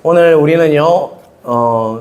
오늘 우리는요,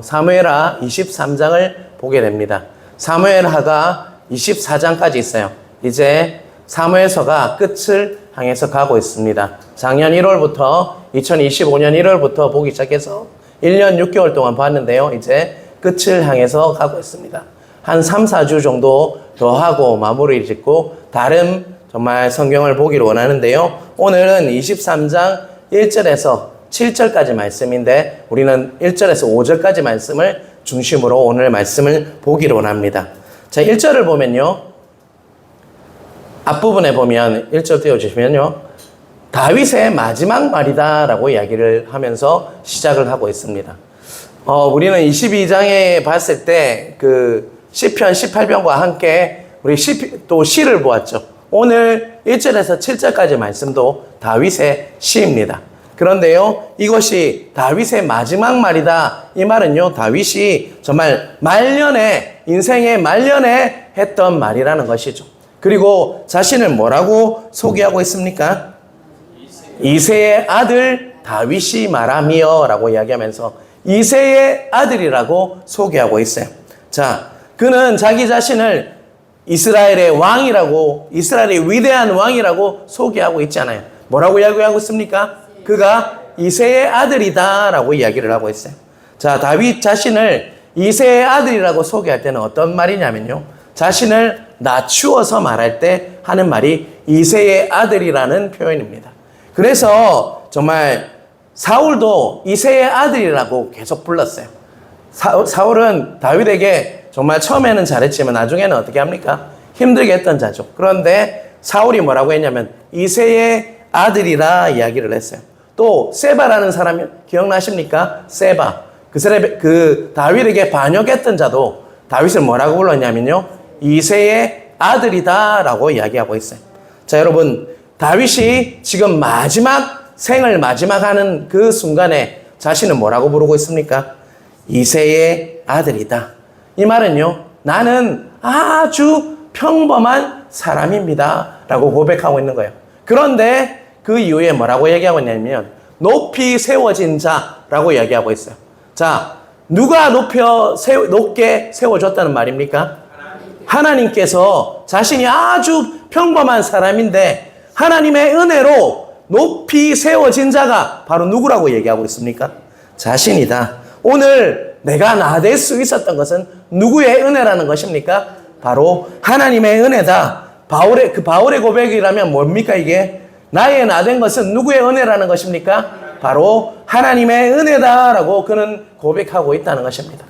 사무엘하 23장을 보게 됩니다. 사무엘하가 24장까지 있어요. 이제 사무엘서가 끝을 향해서 가고 있습니다. 작년 1월부터 2025년 1월부터 보기 시작해서 1년 6개월 동안 봤는데요. 이제 끝을 향해서 가고 있습니다. 한 3, 4주 정도 더 하고 마무리 짓고 다른 정말 성경을 보기를 원하는데요. 오늘은 23장 1절에서 7절까지 말씀인데 우리는 1절에서 5절까지 말씀을 중심으로 오늘 말씀을 보기를 원합니다. 자, 1절을 보면요. 앞부분에 보면 1절 띄워주시면요. 다윗의 마지막 말이다 라고 이야기를 하면서 시작을 하고 있습니다. 우리는 22장에 봤을 때 그 시편 18편과 함께 우리 또 시를 보았죠. 오늘 1절에서 7절까지 말씀도 다윗의 시입니다. 그런데요, 이것이 다윗의 마지막 말이다. 이 말은요, 다윗이 정말 말년에, 인생의 말년에 했던 말이라는 것이죠. 그리고 자신을 뭐라고 소개하고 있습니까? 이새의 아들 다윗이 말하며 라고 이야기하면서 이새의 아들이라고 소개하고 있어요. 자, 그는 자기 자신을 이스라엘의 왕이라고, 이스라엘의 위대한 왕이라고 소개하고 있잖아요. 뭐라고 이야기하고 있습니까? 그가 이새의 아들이다 라고 이야기를 하고 있어요. 자, 다윗 자신을 이새의 아들이라고 소개할 때는 어떤 말이냐면요, 자신을 낮추어서 말할 때 하는 말이 이새의 아들이라는 표현입니다. 그래서 정말 사울도 이새의 아들이라고 계속 불렀어요. 사울은 다윗에게 정말 처음에는 잘했지만 나중에는 어떻게 합니까? 힘들게 했던 자죠. 그런데 사울이 뭐라고 했냐면 이새의 아들이라 이야기를 했어요. 또 세바라는 사람이 기억나십니까? 세바. 그 다윗에게 반역했던 자도 다윗을 뭐라고 불렀냐면요, 이새의 아들이다 라고 이야기하고 있어요. 자, 여러분, 다윗이 지금 생을 마지막하는 그 순간에 자신은 뭐라고 부르고 있습니까? 이새의 아들이다. 이 말은요, 나는 아주 평범한 사람입니다 라고 고백하고 있는 거예요. 그런데 그 이후에 뭐라고 얘기하고 있냐면 높이 세워진 자라고 이야기하고 있어요. 자, 누가 높게 세워줬다는 말입니까? 하나님께서 자신이 아주 평범한 사람인데 하나님의 은혜로 높이 세워진 자가 바로 누구라고 얘기하고 있습니까? 자신이다. 오늘 내가 나될 수 있었던 것은 누구의 은혜라는 것입니까? 바로 하나님의 은혜다. 바울의 고백이라면 뭡니까 이게? 나의 나된 것은 누구의 은혜라는 것입니까? 바로 하나님의 은혜다라고 그는 고백하고 있다는 것입니다.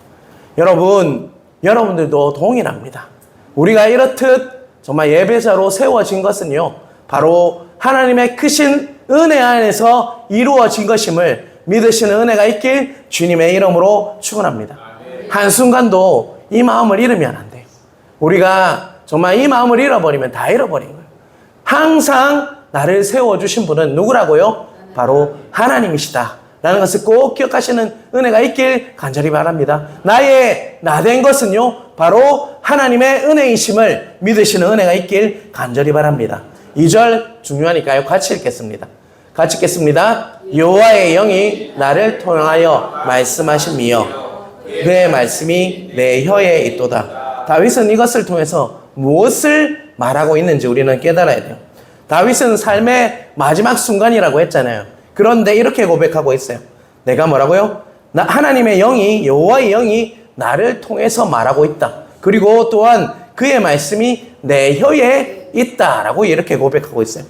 여러분들도 동일합니다. 우리가 이렇듯 정말 예배자로 세워진 것은요, 바로 하나님의 크신 은혜 안에서 이루어진 것임을 믿으시는 은혜가 있길 주님의 이름으로 축원합니다. 한순간도 이 마음을 잃으면 안 돼요. 우리가 정말 이 마음을 잃어버리면 다 잃어버린 거예요. 항상 나를 세워주신 분은 누구라고요? 바로 하나님이시다 라는 것을 꼭 기억하시는 은혜가 있길 간절히 바랍니다. 나의 나된 것은요, 바로 하나님의 은혜이심을 믿으시는 은혜가 있길 간절히 바랍니다. 2절 중요하니까요, 같이 읽겠습니다. 같이 읽겠습니다. 여호와의 영이 나를 통하여 말씀하심이여 그의 말씀이 내 혀에 있도다. 다윗은 이것을 통해서 무엇을 말하고 있는지 우리는 깨달아야 돼요. 다윗은 삶의 마지막 순간이라고 했잖아요. 그런데 이렇게 고백하고 있어요. 내가 뭐라고요? 하나님의 영이, 여호와의 영이 나를 통해서 말하고 있다. 그리고 또한 그의 말씀이 내 혀에 있다라고 이렇게 고백하고 있어요.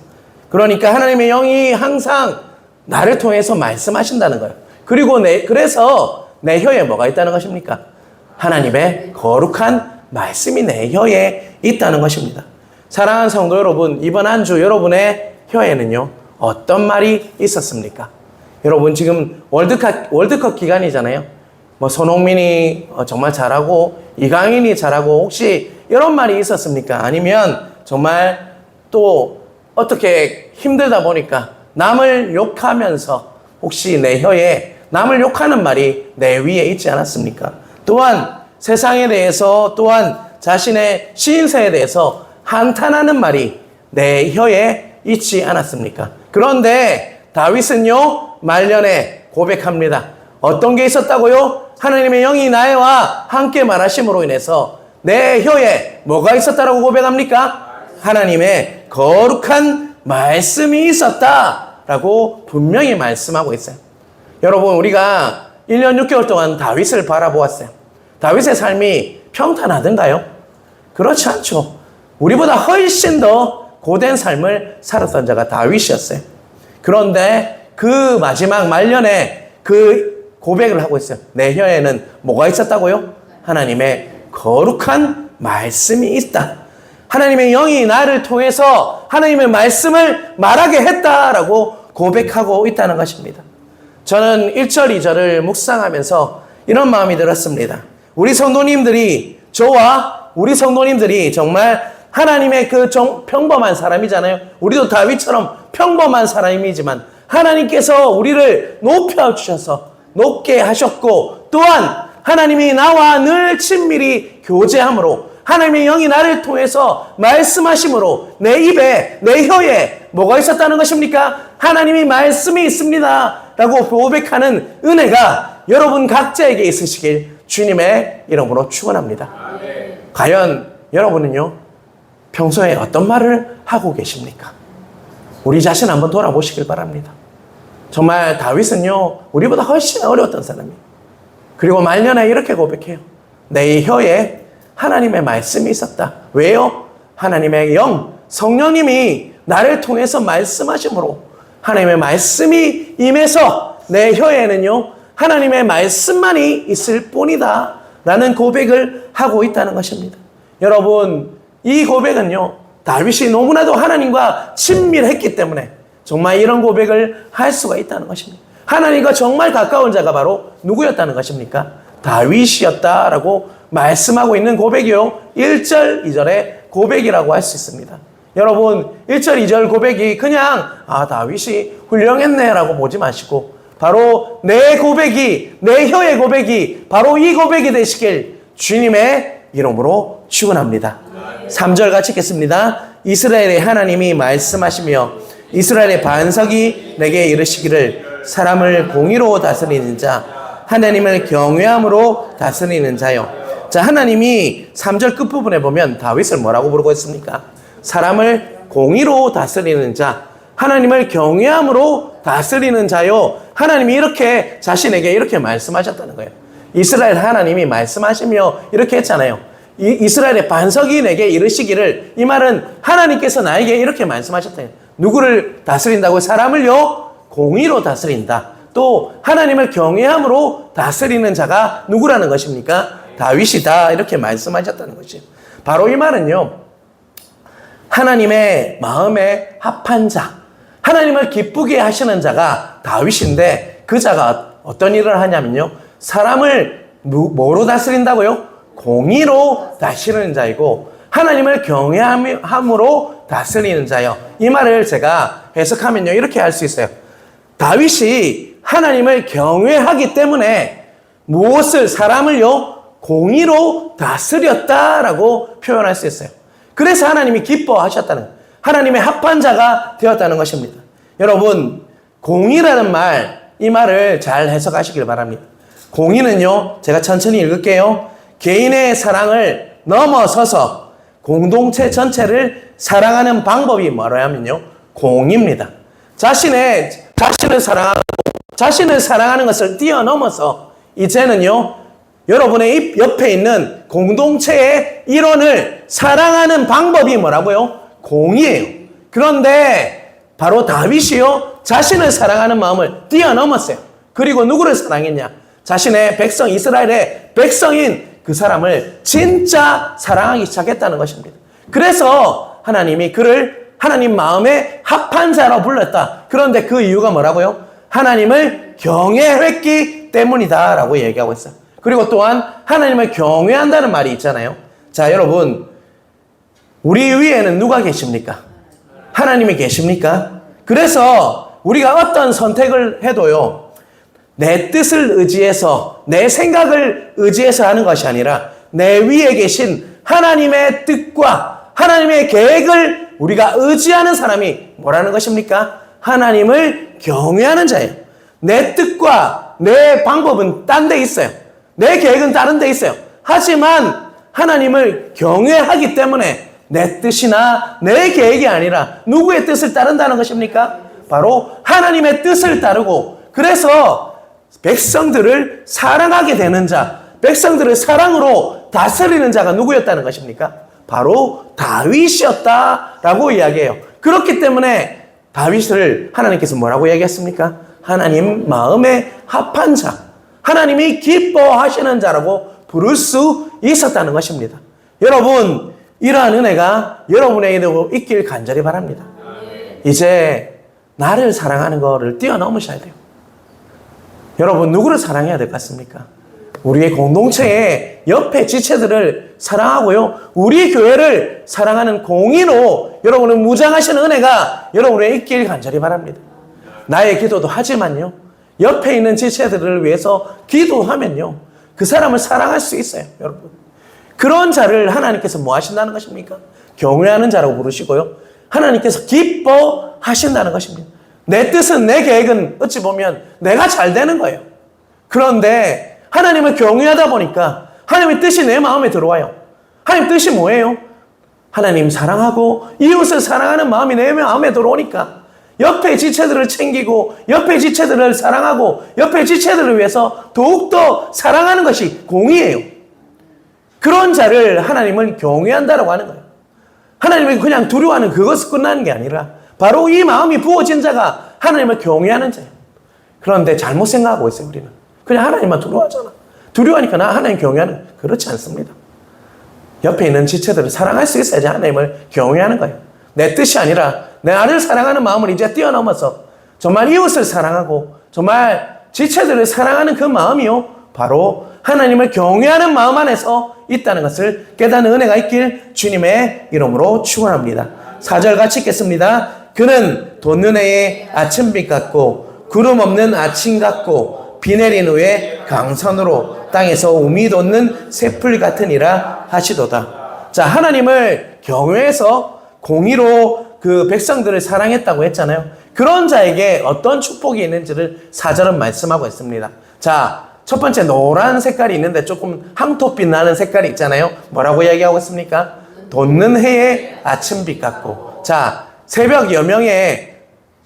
그러니까 하나님의 영이 항상 나를 통해서 말씀하신다는 거예요. 그리고 그래서 내 혀에 뭐가 있다는 것입니까? 하나님의 거룩한 말씀이 내 혀에 있다는 것입니다. 사랑하는 성도 여러분, 이번 한 주 여러분의 혀에는요, 어떤 말이 있었습니까? 여러분, 지금 월드컵 기간이잖아요. 손흥민이 정말 잘하고 이강인이 잘하고 혹시 이런 말이 있었습니까? 아니면 정말 또 어떻게 힘들다 보니까 남을 욕하면서 혹시 내 혀에 남을 욕하는 말이 내 위에 있지 않았습니까? 또한 세상에 대해서, 또한 자신의 신세에 대해서 한탄하는 말이 내 혀에 있지 않았습니까? 그런데 다윗은요, 말년에 고백합니다. 어떤 게 있었다고요? 하나님의 영이 나와 함께 말하심으로 인해서 내 혀에 뭐가 있었다라고 고백합니까? 하나님의 거룩한 말씀이 있었다라고 분명히 말씀하고 있어요. 여러분, 우리가 1년 6개월 동안 다윗을 바라보았어요. 다윗의 삶이 평탄하던가요? 그렇지 않죠. 우리보다 훨씬 더 고된 삶을 살았던 자가 다윗이었어요. 그런데 그 마지막 말년에 그 고백을 하고 있어요. 내 혀에는 뭐가 있었다고요? 하나님의 거룩한 말씀이 있다. 하나님의 영이 나를 통해서 하나님의 말씀을 말하게 했다라고 고백하고 있다는 것입니다. 저는 1절, 2절을 묵상하면서 이런 마음이 들었습니다. 우리 성도님들이, 저와 우리 성도님들이 정말 하나님의 그 평범한 사람이잖아요. 우리도 다윗처럼 평범한 사람이지만 하나님께서 우리를 높여주셔서 높게 하셨고, 또한 하나님이 나와 늘 친밀히 교제함으로 하나님의 영이 나를 통해서 말씀하심으로 내 입에, 내 혀에 뭐가 있었다는 것입니까? 하나님이 말씀이 있습니다 라고 고백하는 은혜가 여러분 각자에게 있으시길 주님의 이름으로 축원합니다. 과연 여러분은요, 평소에 어떤 말을 하고 계십니까? 우리 자신 한번 돌아보시길 바랍니다. 정말 다윗은요, 우리보다 훨씬 어려웠던 사람이에요. 그리고 말년에 이렇게 고백해요. 내 혀에 하나님의 말씀이 있었다. 왜요? 하나님의 영, 성령님이 나를 통해서 말씀하심으로 하나님의 말씀이 임해서 내 혀에는요, 하나님의 말씀만이 있을 뿐이다 라는 고백을 하고 있다는 것입니다. 여러분, 이 고백은요, 다윗이 너무나도 하나님과 친밀했기 때문에 정말 이런 고백을 할 수가 있다는 것입니다. 하나님과 정말 가까운 자가 바로 누구였다는 것입니까? 다윗이었다라고 말씀하고 있는 고백이요, 1절, 2절의 고백이라고 할 수 있습니다. 여러분, 1절, 2절 고백이 그냥 다윗이 훌륭했네 라고 보지 마시고 바로 내 고백이, 내 혀의 고백이 바로 이 고백이 되시길 주님의 이름으로 축원합니다. 3절 같이 읽겠습니다. 이스라엘의 하나님이 말씀하시며 이스라엘의 반석이 내게 이르시기를 사람을 공의로 다스리는 자, 하나님을 경외함으로 다스리는 자요. 자, 하나님이 3절 끝부분에 보면 다윗을 뭐라고 부르고 있습니까? 사람을 공의로 다스리는 자, 하나님을 경외함으로 다스리는 자요. 하나님이 이렇게 자신에게 이렇게 말씀하셨다는 거예요. 이스라엘 하나님이 말씀하시며 이렇게 했잖아요. 이스라엘의 반석이 내게 이르시기를, 이 말은 하나님께서 나에게 이렇게 말씀하셨대요. 누구를 다스린다고? 사람을요, 공의로 다스린다. 또 하나님을 경외함으로 다스리는 자가 누구라는 것입니까? 다윗이다. 이렇게 말씀하셨다는 것이에요. 바로 이 말은요, 하나님의 마음에 합한 자, 하나님을 기쁘게 하시는 자가 다윗인데, 그 자가 어떤 일을 하냐면요, 사람을 뭐로 다스린다고요? 공의로 다스리는 자이고 하나님을 경외함으로 다스리는 자요. 이 말을 제가 해석하면요, 이렇게 할 수 있어요. 다윗이 하나님을 경외하기 때문에 무엇을, 사람을요, 공의로 다스렸다라고 표현할 수 있어요. 그래서 하나님이 기뻐하셨다는 거예요. 하나님의 합한 자가 되었다는 것입니다. 여러분, 공의라는 말, 이 말을 잘 해석하시길 바랍니다. 공의는요, 제가 천천히 읽을게요. 개인의 사랑을 넘어서서 공동체 전체를 사랑하는 방법이 뭐냐면요, 공의입니다. 자신을 사랑하는 것을 뛰어넘어서 이제는요, 여러분의 옆에 있는 공동체의 일원을 사랑하는 방법이 뭐라고요? 공의예요. 그런데 바로 다윗이요, 자신을 사랑하는 마음을 뛰어넘었어요. 그리고 누구를 사랑했냐? 자신의 백성, 이스라엘의 백성인 그 사람을 진짜 사랑하기 시작했다는 것입니다. 그래서 하나님이 그를 하나님 마음에 합한 자로 불렀다. 그런데 그 이유가 뭐라고요? 하나님을 경외했기 때문이다 라고 얘기하고 있어요. 그리고 또한 하나님을 경외한다는 말이 있잖아요. 자, 여러분, 우리 위에는 누가 계십니까? 하나님이 계십니까? 그래서 우리가 어떤 선택을 해도요, 내 뜻을 의지해서, 내 생각을 의지해서 하는 것이 아니라 내 위에 계신 하나님의 뜻과 하나님의 계획을 우리가 의지하는 사람이 뭐라는 것입니까? 하나님을 경외하는 자예요. 내 뜻과 내 방법은 딴 데 있어요. 내 계획은 다른 데 있어요. 하지만 하나님을 경외하기 때문에 내 뜻이나 내 계획이 아니라 누구의 뜻을 따른다는 것입니까? 바로 하나님의 뜻을 따르고, 그래서 백성들을 사랑하게 되는 자, 백성들을 사랑으로 다스리는 자가 누구였다는 것입니까? 바로 다윗이었다라고 이야기해요. 그렇기 때문에 다윗을 하나님께서 뭐라고 이야기했습니까? 하나님 마음에 합한 자, 하나님이 기뻐하시는 자라고 부를 수 있었다는 것입니다. 여러분, 이러한 은혜가 여러분에게도 있길 간절히 바랍니다. 이제 나를 사랑하는 거를 뛰어넘으셔야 돼요. 여러분, 누구를 사랑해야 될 것 같습니까? 우리의 공동체의 옆에 지체들을 사랑하고요, 우리 교회를 사랑하는 공의로 여러분을 무장하시는 은혜가 여러분에게 있길 간절히 바랍니다. 나의 기도도 하지만요, 옆에 있는 지체들을 위해서 기도하면요, 그 사람을 사랑할 수 있어요. 여러분, 그런 자를 하나님께서 뭐 하신다는 것입니까? 경외하는 자라고 부르시고요, 하나님께서 기뻐하신다는 것입니다. 내 뜻은, 내 계획은 어찌 보면 내가 잘 되는 거예요. 그런데 하나님을 경외하다 보니까 하나님의 뜻이 내 마음에 들어와요. 하나님 뜻이 뭐예요? 하나님 사랑하고 이웃을 사랑하는 마음이 내 마음에 들어오니까 옆에 지체들을 챙기고, 옆에 지체들을 사랑하고, 옆에 지체들을 위해서 더욱더 사랑하는 것이 공의예요. 그런 자를 하나님은 경외한다라고 하는 거예요. 하나님이 그냥 두려워하는 그것을 끝나는 게 아니라 바로 이 마음이 부어진 자가 하나님을 경외하는 자예요. 그런데 잘못 생각하고 있어요. 우리는 그냥 하나님만 두려워하잖아. 두려워하니까 나 하나님 경외하는 거예요. 그렇지 않습니다. 옆에 있는 지체들을 사랑할 수 있어야지 하나님을 경외하는 거예요. 내 뜻이 아니라 나를 사랑하는 마음을 이제 뛰어넘어서 정말 이웃을 사랑하고 정말 지체들을 사랑하는 그 마음이요, 바로 하나님을 경외하는 마음 안에서 있다는 것을 깨닫는 은혜가 있길 주님의 이름으로 축원합니다. 4절 같이 읽겠습니다. 그는 돋는 해의 아침빛 같고 구름 없는 아침 같고 비 내린 후에 강선으로 땅에서 우미 돋는 새풀 같으니라 하시도다. 자, 하나님을 경외해서 공의로 그 백성들을 사랑했다고 했잖아요. 그런 자에게 어떤 축복이 있는지를 4절은 말씀하고 있습니다. 자, 첫 번째 노란 색깔이 있는데 조금 황토빛 나는 색깔이 있잖아요. 뭐라고 이야기하고 있습니까? 돋는 해의 아침빛 같고. 자, 새벽 여명에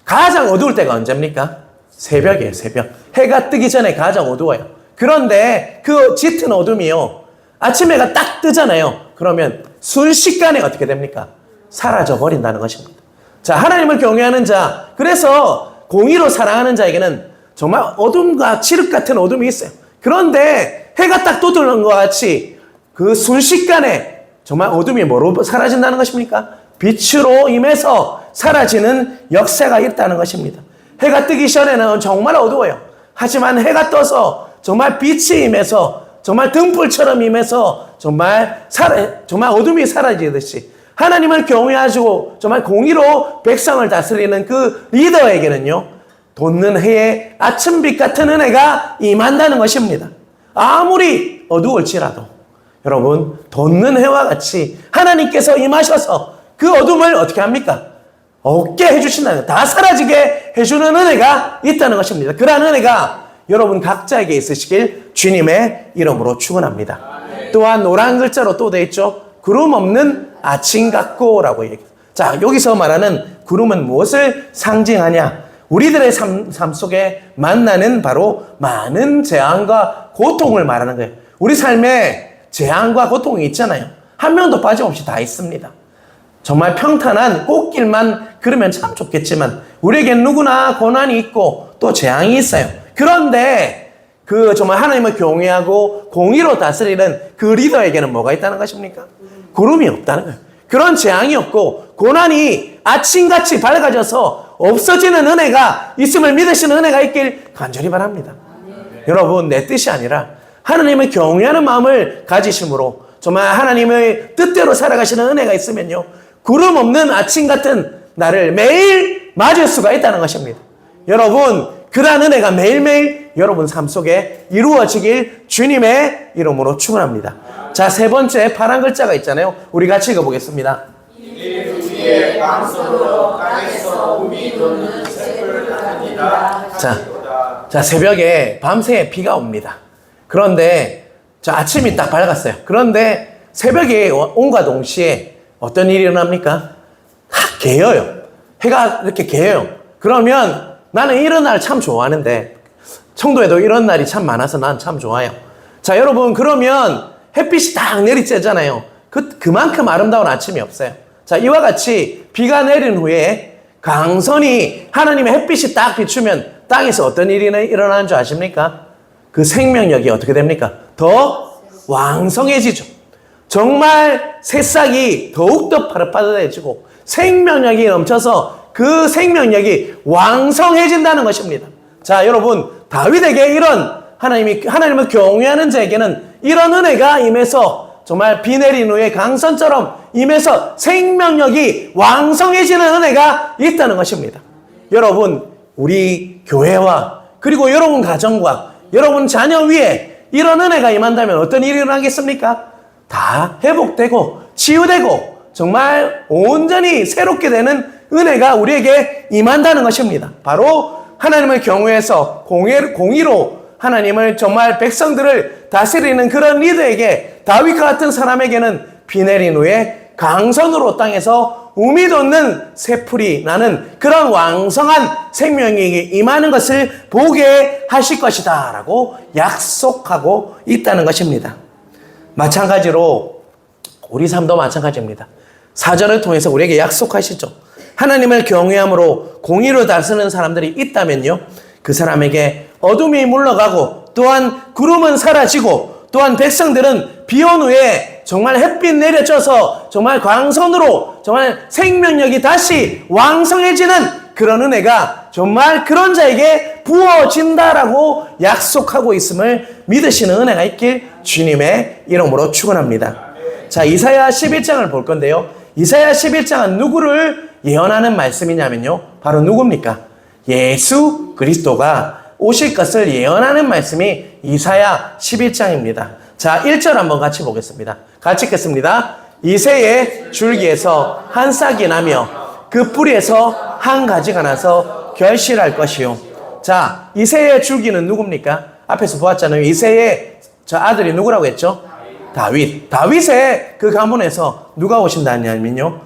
가장 어두울 때가 언제입니까? 새벽이에요, 새벽. 해가 뜨기 전에 가장 어두워요. 그런데 그 짙은 어둠이요, 아침 해가 딱 뜨잖아요. 그러면 순식간에 어떻게 됩니까? 사라져 버린다는 것입니다. 자, 하나님을 경외하는 자, 그래서 공의로 사랑하는 자에게는 정말 어둠과 칠흑 같은 어둠이 있어요. 그런데 해가 딱 떠들는 것 같이 그 순식간에 정말 어둠이 뭐로 사라진다는 것입니까? 빛으로 임해서 사라지는 역사가 있다는 것입니다. 해가 뜨기 전에는 정말 어두워요. 하지만 해가 떠서 정말 빛이 임해서 정말 등불처럼 임해서 정말 어둠이 사라지듯이 하나님을 경외하시고 정말 공의로 백성을 다스리는 그 리더에게는요, 돋는 해의 아침빛 같은 은혜가 임한다는 것입니다. 아무리 어두울지라도 여러분, 돋는 해와 같이 하나님께서 임하셔서 그 어둠을 어떻게 합니까? 없게 해주신다는, 다 사라지게 해주는 은혜가 있다는 것입니다. 그러한 은혜가 여러분 각자에게 있으시길 주님의 이름으로 축원합니다. 또한 노란 글자로 또 되어 있죠. 구름 없는 아침 같고라고 얘기해요. 자, 여기서 말하는 구름은 무엇을 상징하냐? 우리들의 삶 속에 만나는 바로 많은 재앙과 고통을 말하는 거예요. 우리 삶에 재앙과 고통이 있잖아요. 한 명도 빠짐없이 다 있습니다. 정말 평탄한 꽃길만 걸으면 참 좋겠지만 우리에겐 누구나 고난이 있고 또 재앙이 있어요. 그런데 그 정말 하나님을 경외하고 공의로 다스리는 그 리더에게는 뭐가 있다는 것입니까? 구름이 없다는 거예요. 그런 재앙이 없고 고난이 아침같이 밝아져서 없어지는 은혜가 있음을 믿으시는 은혜가 있길 간절히 바랍니다. 여러분, 내 뜻이 아니라 하나님을 경외하는 마음을 가지심으로 정말 하나님의 뜻대로 살아가시는 은혜가 있으면요, 구름 없는 아침 같은 날을 매일 맞을 수가 있다는 것입니다. 여러분, 그러한 은혜가 매일매일 여러분 삶 속에 이루어지길 주님의 이름으로 축원합니다. 자, 세 번째 파란 글자가 있잖아요. 우리 같이 읽어보겠습니다. 위에 강선으로 땅에서 우미 돋는 새풀 같으니라. 자, 자, 새벽에 밤새 비가 옵니다. 그런데 자, 아침이 딱 밝았어요. 그런데 새벽에 온과 동시에 어떤 일이 일어납니까? 개어요. 해가 이렇게 개어요. 그러면 나는 이런 날 참 좋아하는데 청도에도 이런 날이 참 많아서 난 참 좋아요. 자, 여러분, 그러면 햇빛이 딱 내리쬐잖아요. 그만큼 아름다운 아침이 없어요. 자, 이와 같이 비가 내린 후에 강선이 하나님의 햇빛이 딱 비추면 땅에서 어떤 일이 일어나는 줄 아십니까? 그 생명력이 어떻게 됩니까? 더 왕성해지죠. 정말 새싹이 더욱더 파릇파릇해지고 생명력이 넘쳐서 그 생명력이 왕성해진다는 것입니다. 자, 여러분, 다윗에게 이런 하나님을 경외하는 자에게는 이런 은혜가 임해서 정말 비 내린 후에 강선처럼 임해서 생명력이 왕성해지는 은혜가 있다는 것입니다. 여러분, 우리 교회와 그리고 여러분 가정과 여러분 자녀 위에 이런 은혜가 임한다면 어떤 일이 일어나겠습니까? 다 회복되고 치유되고 정말 온전히 새롭게 되는 은혜가 우리에게 임한다는 것입니다. 바로 하나님을 경외해서 공의로 하나님을 정말 백성들을 다스리는 그런 리더에게 다윗과 같은 사람에게는 비 내린 후에 강선으로 땅에서 우미 돋는 새풀이 나는 그런 왕성한 생명이 임하는 것을 보게 하실 것이다 라고 약속하고 있다는 것입니다. 마찬가지로 우리 삶도 마찬가지입니다. 사전을 통해서 우리에게 약속하시죠. 하나님을 경외함으로 공의로 다스리는 사람들이 있다면요, 그 사람에게 어둠이 물러가고 또한 구름은 사라지고 또한 백성들은 비 온 후에 정말 햇빛 내려져서 정말 광선으로 정말 생명력이 다시 왕성해지는 그런 은혜가 정말 그런 자에게 부어진다라고 약속하고 있음을 믿으시는 은혜가 있길 주님의 이름으로 축원합니다. 자, 이사야 11장을 볼 건데요. 이사야 11장은 누구를 예언하는 말씀이냐면요, 바로 누굽니까? 예수 그리스도가 오실 것을 예언하는 말씀이 이사야 11장입니다. 자, 1절 한번 같이 보겠습니다. 같이 읽겠습니다. 이새의 줄기에서 한 싹이 나며 그 뿌리에서 한 가지가 나서 결실할 것이요. 자, 이새의 줄기는 누굽니까? 앞에서 보았잖아요. 이새의 저 아들이 누구라고 했죠? 다윗. 다윗의 그 가문에서 누가 오신다냐면요,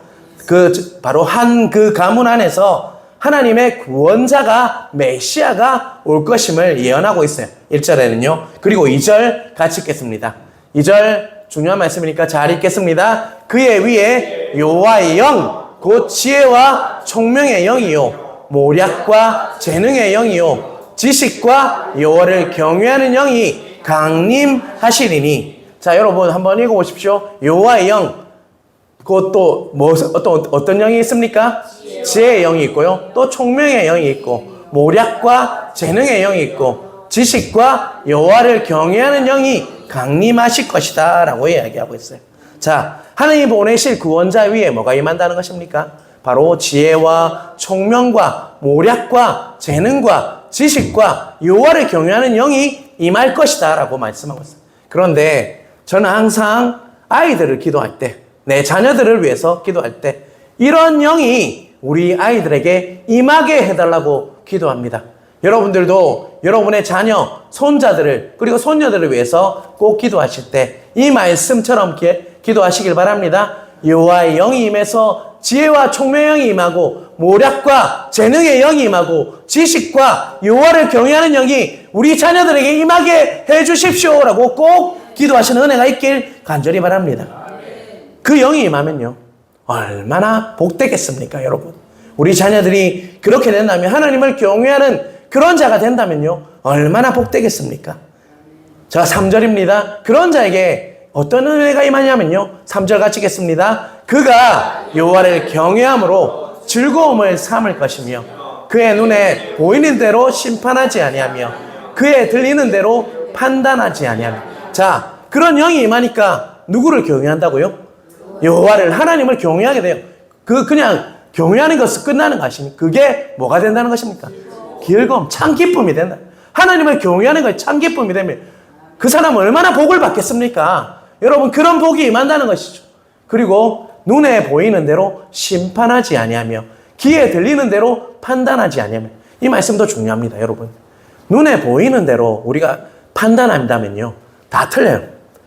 바로 그 가문 안에서 하나님의 구원자가 메시아가 올 것임을 예언하고 있어요. 1절에는요. 그리고 2절 같이 읽겠습니다. 2절 중요한 말씀이니까 잘 읽겠습니다. 그의 위에 여호와의 영 곧 지혜와 총명의 영이요 모략과 재능의 영이요 지식과 여호와를 경외하는 영이 강림하시리니. 자, 여러분 한번 읽어보십시오. 여호와의 영, 곧 또 어떤 영이 있습니까? 지혜의 영이 있고요. 또 총명의 영이 있고 모략과 재능의 영이 있고 지식과 여호와를 경외하는 영이 강림하실 것이다 라고 이야기하고 있어요. 자, 하나님이 보내실 구원자 위에 뭐가 임한다는 것입니까? 바로 지혜와 총명과 모략과 재능과 지식과 여호와를 경외하는 영이 임할 것이다 라고 말씀하고 있어요. 그런데 저는 항상 아이들을 기도할 때, 내 자녀들을 위해서 기도할 때 이런 영이 우리 아이들에게 임하게 해달라고 기도합니다. 여러분들도 여러분의 자녀, 손자들을 그리고 손녀들을 위해서 꼭 기도하실 때 이 말씀처럼 기도하시길 바랍니다. 여호와의 영이 임해서 지혜와 총명의 영이 임하고 모략과 재능의 영이 임하고 지식과 여호와를 경외하는 영이 우리 자녀들에게 임하게 해주십시오라고 꼭 기도하시는 은혜가 있길 간절히 바랍니다. 그 영이 임하면요, 얼마나 복되겠습니까, 여러분? 우리 자녀들이 그렇게 된다면, 하나님을 경외하는 그런 자가 된다면요, 얼마나 복되겠습니까? 자, 3절입니다. 그런 자에게 어떤 은혜가 임하냐면요, 3절 같이 읽겠습니다. 그가 여호와를 경외함으로 즐거움을 삼을 것이며 그의 눈에 보이는 대로 심판하지 아니하며 그의 들리는 대로 판단하지 아니하며. 자, 그런 영이 임하니까 누구를 경외한다고요? 여호와를, 하나님을 경외하게 돼요. 그냥 경외하는 것은 끝나는 거 아십니까? 그게 뭐가 된다는 것입니까? 즐거움, 참 기쁨이 된다. 하나님을 경외하는 것이 참 기쁨이 되면 그 사람은 얼마나 복을 받겠습니까? 여러분, 그런 복이 임한다는 것이죠. 그리고 눈에 보이는 대로 심판하지 아니하며 귀에 들리는 대로 판단하지 아니하며. 이 말씀도 중요합니다, 여러분. 눈에 보이는 대로 우리가 판단한다면요, 다 틀려요.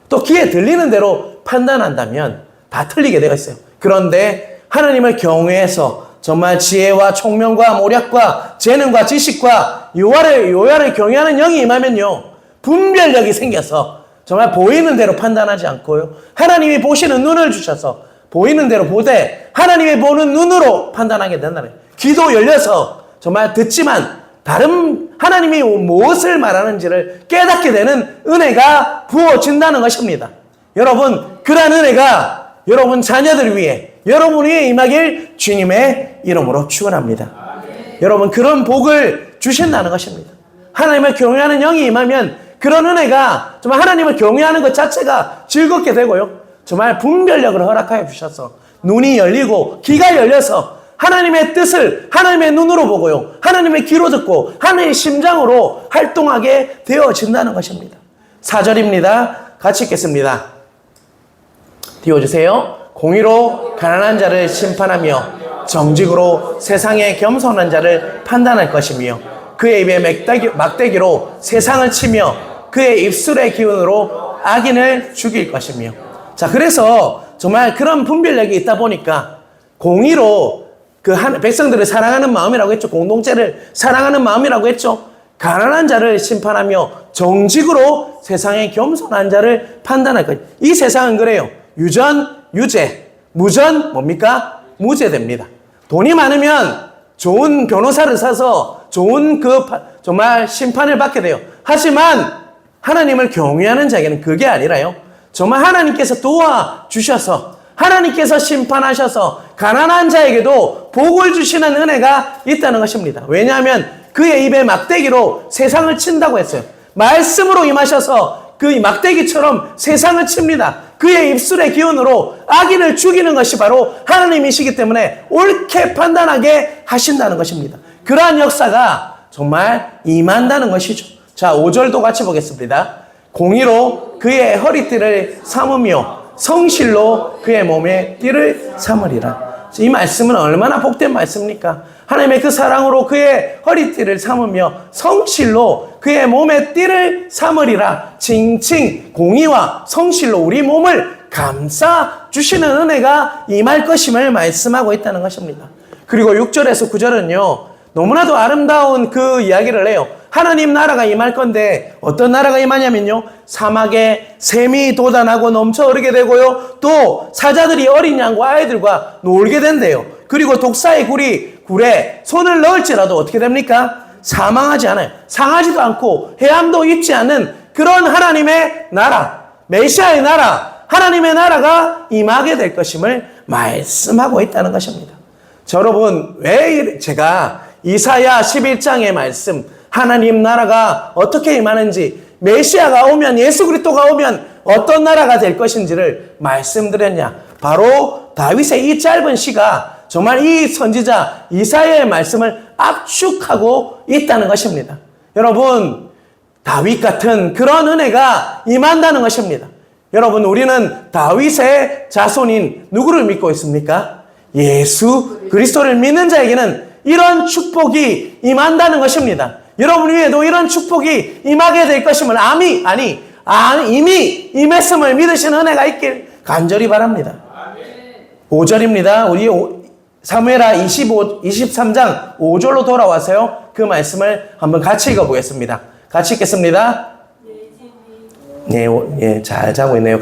또 귀에 들리는 대로 판단한다면 다 틀리게 되어 있어요. 그런데 하나님을 경외해서 정말 지혜와 총명과 모략과 재능과 지식과 요야를 경외하는 영이 임하면요, 분별력이 생겨서 정말 보이는 대로 판단하지 않고요, 하나님이 보시는 눈을 주셔서 보이는 대로 보되 하나님이 보는 눈으로 판단하게 된다는 거예요. 귀도 열려서 정말 듣지만 다른 하나님이 무엇을 말하는지를 깨닫게 되는 은혜가 부어진다는 것입니다. 여러분, 그러한 은혜가 여러분 자녀들 위해, 여러분 위에 임하길 주님의 이름으로 축원합니다. 여러분, 그런 복을 주신다는 것입니다. 하나님을 경외하는 영이 임하면 그런 은혜가 정말 하나님을 경외하는 것 자체가 즐겁게 되고요, 정말 분별력을 허락하여 주셔서 눈이 열리고 귀가 열려서 하나님의 뜻을 하나님의 눈으로 보고요, 하나님의 귀로 듣고 하나님의 심장으로 활동하게 되어진다는 것입니다. 4절입니다. 같이 읽겠습니다. 띄워주세요. 공의로 가난한 자를 심판하며 정직으로 세상에 겸손한 자를 판단할 것이며 그의 입에 막대기로 세상을 치며 그의 입술의 기운으로 악인을 죽일 것이며. 자, 그래서 정말 그런 분별력이 있다 보니까 공의로 백성들을 사랑하는 마음이라고 했죠. 공동체를 사랑하는 마음이라고 했죠. 가난한 자를 심판하며 정직으로 세상에 겸손한 자를 판단할 것. 이 세상은 그래요. 유전, 유죄. 무전, 뭡니까? 무죄됩니다. 돈이 많으면 좋은 변호사를 사서 좋은 정말 심판을 받게 돼요. 하지만 하나님을 경외하는 자에게는 그게 아니라요, 정말 하나님께서 도와주셔서 하나님께서 심판하셔서 가난한 자에게도 복을 주시는 은혜가 있다는 것입니다. 왜냐하면 그의 입에 막대기로 세상을 친다고 했어요. 말씀으로 임하셔서 그 막대기처럼 세상을 칩니다. 그의 입술의 기운으로 악인을 죽이는 것이 바로 하나님이시기 때문에 옳게 판단하게 하신다는 것입니다. 그러한 역사가 정말 임한다는 것이죠. 자, 5절도 같이 보겠습니다. 공의로 그의 허리띠를 삼으며 성실로 그의 몸에 띠를 삼으리라. 이 말씀은 얼마나 복된 말씀입니까? 하나님의 그 사랑으로 그의 허리띠를 삼으며 성실로 그의 몸에 띠를 삼으리라. 칭칭 공의와 성실로 우리 몸을 감싸 주시는 은혜가 임할 것임을 말씀하고 있다는 것입니다. 그리고 6절에서 9절은요, 너무나도 아름다운 그 이야기를 해요. 하나님 나라가 임할 건데 어떤 나라가 임하냐면요, 사막에 샘이 돋아나고 넘쳐 흐르게 되고요, 또 사자들이 어린 양과 아이들과 놀게 된대요. 그리고 독사의 굴에 손을 넣을지라도 어떻게 됩니까? 사망하지 않아요. 상하지도 않고 해함도 입지 않는 그런 하나님의 나라, 메시아의 나라, 하나님의 나라가 임하게 될 것임을 말씀하고 있다는 것입니다. 자, 여러분, 왜 제가 이사야 11장의 말씀, 하나님 나라가 어떻게 임하는지, 메시아가 오면, 예수 그리스도가 오면 어떤 나라가 될 것인지를 말씀드렸냐? 바로 다윗의 이 짧은 시가 정말 이 선지자 이사야의 말씀을 압축하고 있다는 것입니다. 여러분, 다윗 같은 그런 은혜가 임한다는 것입니다. 여러분, 우리는 다윗의 자손인 누구를 믿고 있습니까? 예수 그리스도를 믿는 자에게는 이런 축복이 임한다는 것입니다. 여러분 위에도 이런 축복이 임하게 될 것임을 이미 임했음을 믿으시는 은혜가 있길 간절히 바랍니다. 5절입니다. 우리 사무엘하 23장 5절로 돌아와서요, 그 말씀을 한번 같이 읽어보겠습니다. 같이 읽겠습니다. 네, 잘 자고 있네요.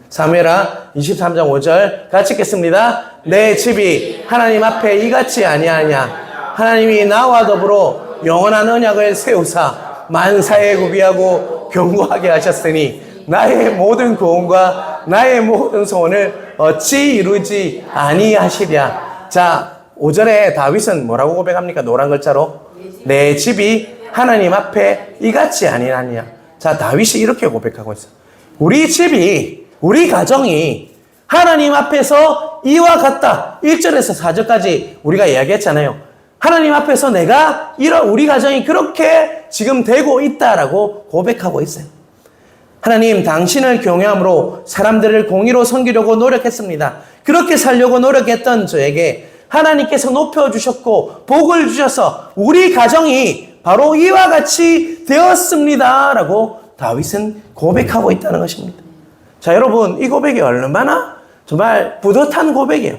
사무엘하 23장 5절 같이 읽겠습니다. 내 집이 하나님 앞에 이같이 아니하냐. 하나님이 나와 더불어 영원한 언약을 세우사 만사에 구비하고 견고하게 하셨으니 나의 모든 구원과 나의 모든 소원을 어찌 이루지 아니하시랴. 자, 5절에 다윗은 뭐라고 고백합니까? 노란 글자로 내 집이 하나님 앞에 이같이 아니하냐. 자, 다윗이 이렇게 고백하고 있어요. 우리 집이, 우리 가정이 하나님 앞에서 이와 같다. 1절에서 4절까지 우리가 이야기했잖아요. 하나님 앞에서 우리 가정이 그렇게 지금 되고 있다라고 고백하고 있어요. 하나님, 당신을 경외함으로 사람들을 공의로 섬기려고 노력했습니다. 그렇게 살려고 노력했던 저에게 하나님께서 높여주셨고 복을 주셔서 우리 가정이 바로 이와 같이 되었습니다. 라고 다윗은 고백하고 있다는 것입니다. 자, 여러분, 이 고백이 얼마나 정말 뿌듯한 고백이에요.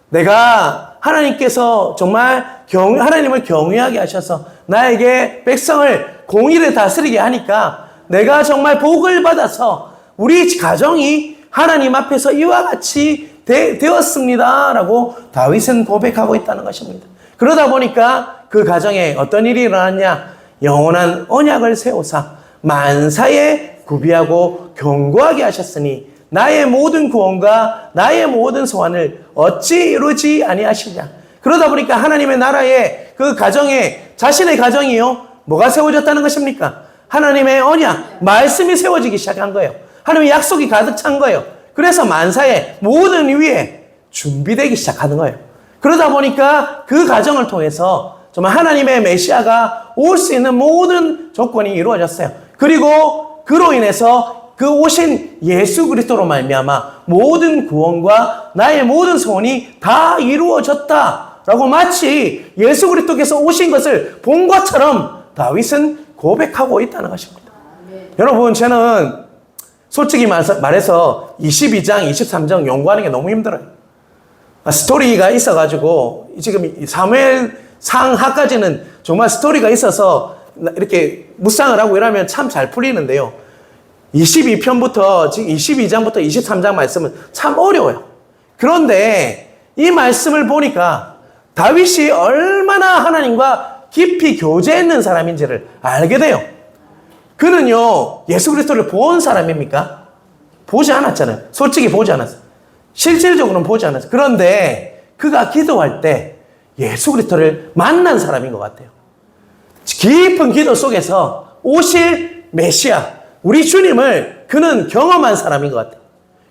내가 하나님께서 정말 하나님을 경외하게 하셔서 나에게 백성을 공의를 다스리게 하니까 내가 정말 복을 받아서 우리 가정이 하나님 앞에서 이와 같이 되었습니다. 라고 다윗은 고백하고 있다는 것입니다. 그러다 보니까 그 가정에 어떤 일이 일어났냐? 영원한 언약을 세우사 만사에 구비하고 견고하게 하셨으니 나의 모든 구원과 나의 모든 소원을 어찌 이루지 아니하시냐. 그러다 보니까 하나님의 나라에 그 가정에 자신의 가정이요 뭐가 세워졌다는 것입니까? 하나님의 언약, 말씀이 세워지기 시작한 거예요. 하나님의 약속이 가득 찬 거예요. 그래서 만사의 모든 위에 준비되기 시작하는 거예요. 그러다 보니까 그 가정을 통해서 정말 하나님의 메시아가 올 수 있는 모든 조건이 이루어졌어요. 그리고 그로 인해서 그 오신 예수 그리스도로 말미암아 모든 구원과 나의 모든 소원이 다 이루어졌다라고 마치 예수 그리스도께서 오신 것을 본 것처럼 다윗은 고백하고 있다는 것입니다. 여러분, 저는 솔직히 말해서 22장, 23장 연구하는 게 너무 힘들어요. 스토리가 있어가지고 지금 사무엘 상하까지는 정말 스토리가 있어서 이렇게 묵상을 하고 이러면 참 잘 풀리는데요. 22편부터 지금 22장부터 23장 말씀은 참 어려워요. 그런데 이 말씀을 보니까 다윗이 얼마나 하나님과 깊이 교제했는 사람인지를 알게 돼요. 그는요, 예수 그리스도를 본 사람입니까? 보지 않았잖아요. 솔직히 보지 않았어요. 실질적으로는 보지 않았어요. 그런데 그가 기도할 때 예수 그리스도를 만난 사람인 것 같아요. 깊은 기도 속에서 오실 메시아, 우리 주님을 그는 경험한 사람인 것 같아요.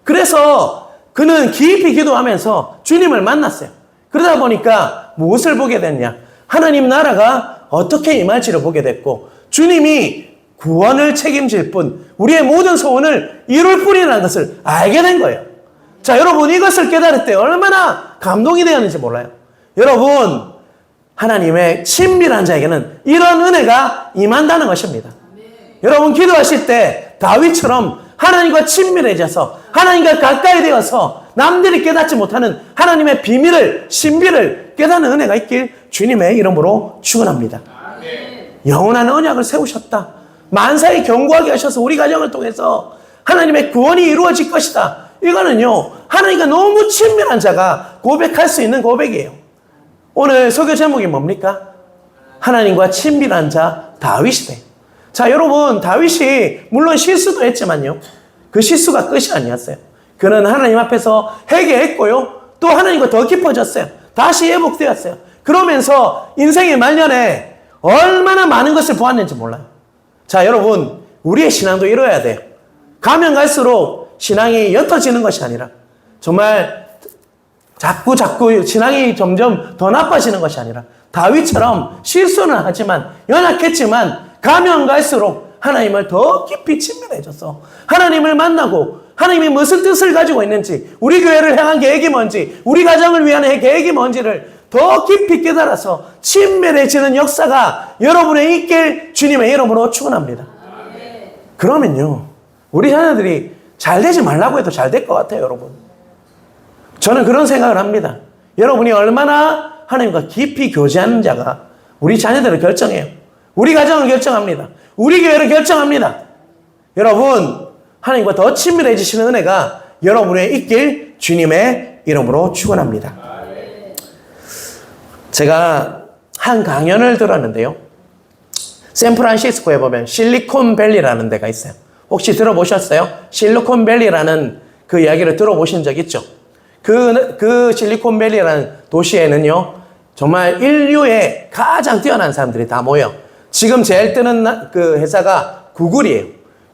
그래서 그는 깊이 기도하면서 주님을 만났어요. 그러다 보니까 무엇을 보게 됐냐? 하나님 나라가 어떻게 임할지를 보게 됐고, 주님이 구원을 책임질 뿐 우리의 모든 소원을 이룰 뿐이라는 것을 알게 된 거예요. 자, 여러분, 이것을 깨달을 때 얼마나 감동이 되었는지 몰라요. 여러분, 하나님의 친밀한 자에게는 이런 은혜가 임한다는 것입니다. 여러분, 기도하실 때 다윗처럼 하나님과 친밀해져서 하나님과 가까이 되어서 남들이 깨닫지 못하는 하나님의 비밀을, 신비를 깨닫는 은혜가 있길 주님의 이름으로 축원합니다. 영원한 언약을 세우셨다. 만사에 견고하게 하셔서 우리 가정을 통해서 하나님의 구원이 이루어질 것이다. 이거는요, 하나님과 너무 친밀한 자가 고백할 수 있는 고백이에요. 오늘 설교 제목이 뭡니까? 하나님과 친밀한 자 다윗이래요. 자, 여러분, 다윗이 물론 실수도 했지만요, 그 실수가 끝이 아니었어요. 그는 하나님 앞에서 회개했고요, 또 하나님과 더 깊어졌어요. 다시 회복되었어요. 그러면서 인생의 말년에 얼마나 많은 것을 보았는지 몰라요. 자, 여러분, 우리의 신앙도 이뤄야 돼요. 가면 갈수록 신앙이 옅어지는 것이 아니라 정말 자꾸 신앙이 점점 더 나빠지는 것이 아니라 다윗처럼 실수는 하지만 연약했지만 가면 갈수록 하나님을 더 깊이 친밀해져서 하나님을 만나고 하나님이 무슨 뜻을 가지고 있는지, 우리 교회를 향한 계획이 뭔지, 우리 가정을 위한 계획이 뭔지를 더 깊이 깨달아서 친밀해지는 역사가 여러분의 있길 주님의 이름으로 축원합니다. 그러면요, 우리 자녀들이 잘 되지 말라고 해도 잘 될 것 같아요, 여러분. 저는 그런 생각을 합니다. 여러분이 얼마나 하나님과 깊이 교제하는 자가 우리 자녀들을 결정해요. 우리 가정을 결정합니다. 우리 교회를 결정합니다. 여러분, 하나님과 더 친밀해지시는 은혜가 여러분의 있길 주님의 이름으로 축원합니다. 제가 한 강연을 들었는데요, 샌프란시스코에 보면 실리콘밸리라는 데가 있어요. 혹시 들어보셨어요? 실리콘밸리라는 그 이야기를 들어보신 적 있죠? 그 실리콘밸리라는 도시에는요, 정말 인류의 가장 뛰어난 사람들이 다 모여. 지금 제일 뜨는 그 회사가 구글이에요.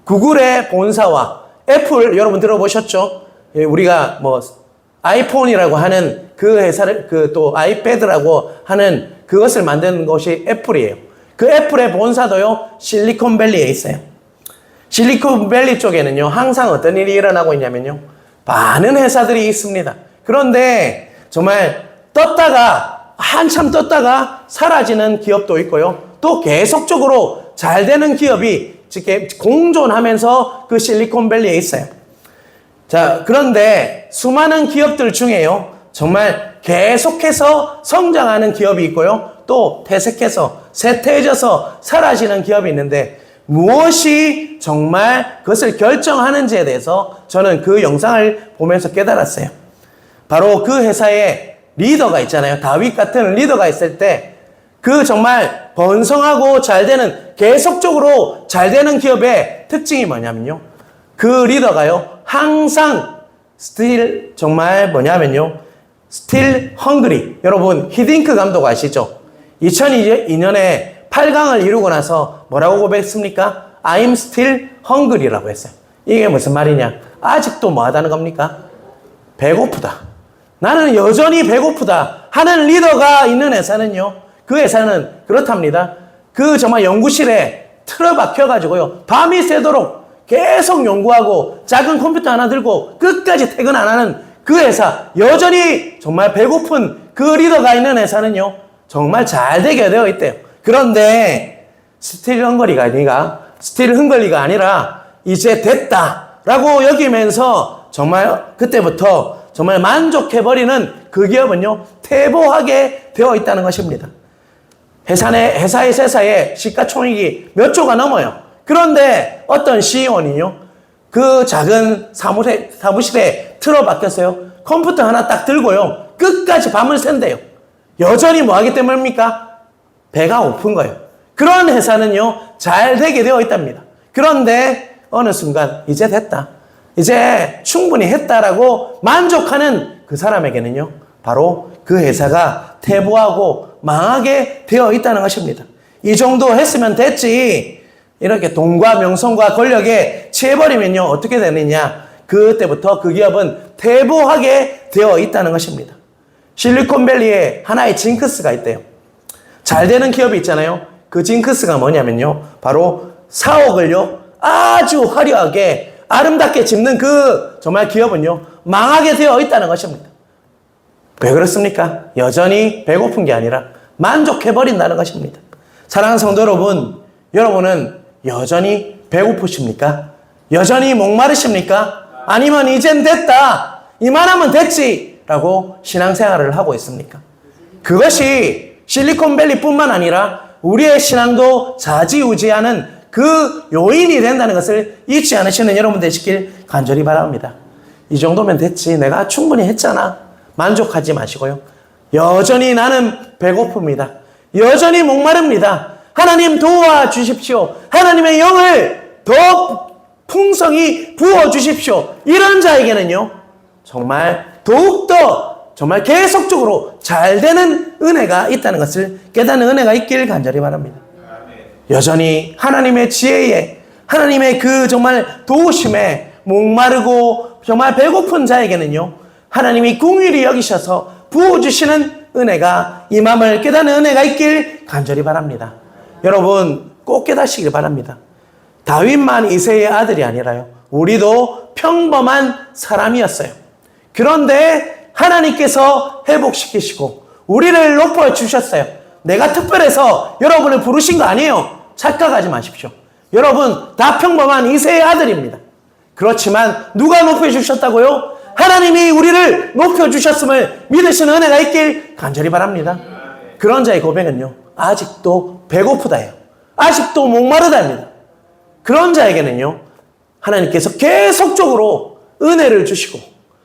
구글의 본사와 애플, 여러분 들어보셨죠? 우리가 뭐 아이폰이라고 하는 그 회사를, 또 아이패드라고 하는 그것을 만드는 곳이 애플이에요. 그 애플의 본사도요, 실리콘밸리에 있어요. 실리콘밸리 쪽에는요, 항상 어떤 일이 일어나고 있냐면요, 많은 회사들이 있습니다. 그런데 정말 한참 떴다가 사라지는 기업도 있고요, 또 계속적으로 잘 되는 기업이 이렇게 공존하면서 그 실리콘밸리에 있어요. 자, 그런데 수많은 기업들 중에요, 정말 계속해서 성장하는 기업이 있고요, 또 퇴색해서 쇠퇴해져서 사라지는 기업이 있는데, 무엇이 정말 그것을 결정하는지에 대해서 저는 그 영상을 보면서 깨달았어요. 바로 그 회사에 리더가 있잖아요. 다윗 같은 리더가 있을 때 그 정말 번성하고 잘 되는, 계속적으로 잘 되는 기업의 특징이 뭐냐면요, 그 리더가요, 항상 스틸 정말 뭐냐면요, 스틸 헝그리. 여러분 히딩크 감독 아시죠? 2002년에 8강을 이루고 나서 뭐라고 고백했습니까? I'm still hungry라고 했어요. 이게 무슨 말이냐? 아직도 뭐 하다는 겁니까? 배고프다. 나는 여전히 배고프다 하는 리더가 있는 회사는요, 그 회사는 그렇답니다. 그 정말 연구실에 틀어박혀가지고요, 밤이 새도록 계속 연구하고 작은 컴퓨터 하나 들고 끝까지 퇴근 안 하는 그 회사, 여전히 정말 배고픈 그 리더가 있는 회사는요, 정말 잘 되게 되어 있대요. 그런데 스틸 헝거리가 아니라 이제 됐다라고 여기면서 정말 그때부터 정말 만족해버리는 그 기업은요, 퇴보하게 되어 있다는 것입니다. 회사의 세사에 시가총액이 몇 조가 넘어요. 그런데 어떤 CEO는요, 그 작은 사무실에 틀어박혔어요. 컴퓨터 하나 딱 들고요, 끝까지 밤을 샌대요. 여전히 뭐 하기 때문입니까? 배가 고픈 거예요. 그런 회사는요, 잘 되게 되어 있답니다. 그런데 어느 순간 이제 됐다, 이제 충분히 했다라고 만족하는 그 사람에게는요, 바로 그 회사가 퇴보하고 망하게 되어 있다는 것입니다. 이 정도 했으면 됐지, 이렇게 돈과 명성과 권력에 취해버리면요, 어떻게 되느냐? 그때부터 그 기업은 퇴보하게 되어 있다는 것입니다. 실리콘밸리에 하나의 징크스가 있대요. 잘 되는 기업이 있잖아요. 그 징크스가 뭐냐면요, 바로 사옥을요, 아주 화려하게 아름답게 짓는 그 정말 기업은요, 망하게 되어 있다는 것입니다. 왜 그렇습니까? 여전히 배고픈 게 아니라 만족해버린다는 것입니다. 사랑하는 성도 여러분, 여러분은 여전히 배고프십니까? 여전히 목마르십니까? 아니면 이젠 됐다, 이만하면 됐지 라고 신앙생활을 하고 있습니까? 그것이 실리콘밸리뿐만 아니라 우리의 신앙도 좌지우지하는 그 요인이 된다는 것을 잊지 않으시는 여러분 되시길 간절히 바랍니다. 이 정도면 됐지, 내가 충분히 했잖아, 만족하지 마시고요, 여전히 나는 배고픕니다. 여전히 목마릅니다. 하나님 도와주십시오. 하나님의 영을 더 풍성히 부어주십시오. 이런 자에게는요, 정말 더욱더 정말 계속적으로 잘 되는 은혜가 있다는 것을 깨닫는 은혜가 있길 간절히 바랍니다. 여전히 하나님의 지혜에, 하나님의 그 정말 도우심에 목마르고 정말 배고픈 자에게는요, 하나님이 긍휼히 여기셔서 부어주시는 은혜가, 임함을 깨닫는 은혜가 있길 간절히 바랍니다. 여러분 꼭 깨닫시길 바랍니다. 다윗만 이새의 아들이 아니라요, 우리도 평범한 사람이었어요. 그런데 하나님께서 회복시키시고 우리를 높여주셨어요. 내가 특별해서 여러분을 부르신 거 아니에요. 착각하지 마십시오. 여러분 다 평범한 이새의 아들입니다. 그렇지만 누가 높여주셨다고요? 하나님이 우리를 높여주셨음을 믿으시는 은혜가 있길 간절히 바랍니다. 그런 자의 고백은요, 아직도 배고프다예요. 아직도 목마르다입니다. 그런 자에게는요, 하나님께서 계속적으로 은혜를 주시고,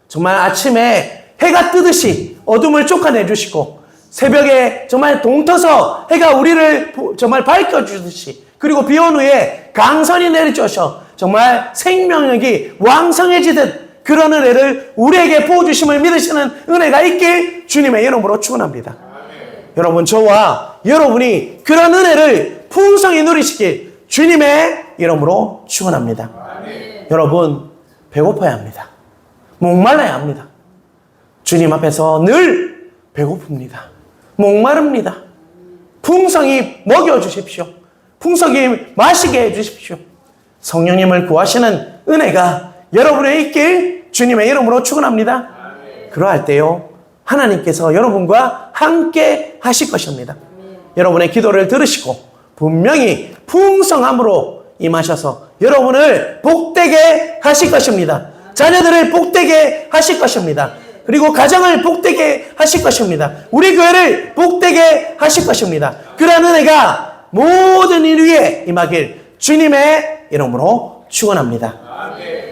정말 아침에 해가 뜨듯이 어둠을 쫓아내 주시고, 새벽에 정말 동터서 해가 우리를 정말 밝혀주듯이, 그리고 비온 후에 강선이 내리쬐셔 정말 생명력이 왕성해지듯 그런 은혜를 우리에게 부어주심을 믿으시는 은혜가 있길 주님의 이름으로 축원합니다. 여러분, 저와 여러분이 그런 은혜를 풍성히 누리시길 주님의 이름으로 축원합니다. 여러분, 배고파야 합니다. 목말라야 합니다. 주님 앞에서 늘 배고픕니다. 목마릅니다. 풍성히 먹여주십시오. 풍성히 마시게 해주십시오. 성령님을 구하시는 은혜가 여러분의 있길 주님의 이름으로 축원합니다. 그러할 때요, 하나님께서 여러분과 함께 하실 것입니다. 여러분의 기도를 들으시고 분명히 풍성함으로 임하셔서 여러분을 복되게 하실 것입니다. 자녀들을 복되게 하실 것입니다. 그리고 가정을 복되게 하실 것입니다. 우리 교회를 복되게 하실 것입니다. 그러한 은혜가 모든 일 위에 임하길 주님의 이름으로 축원합니다.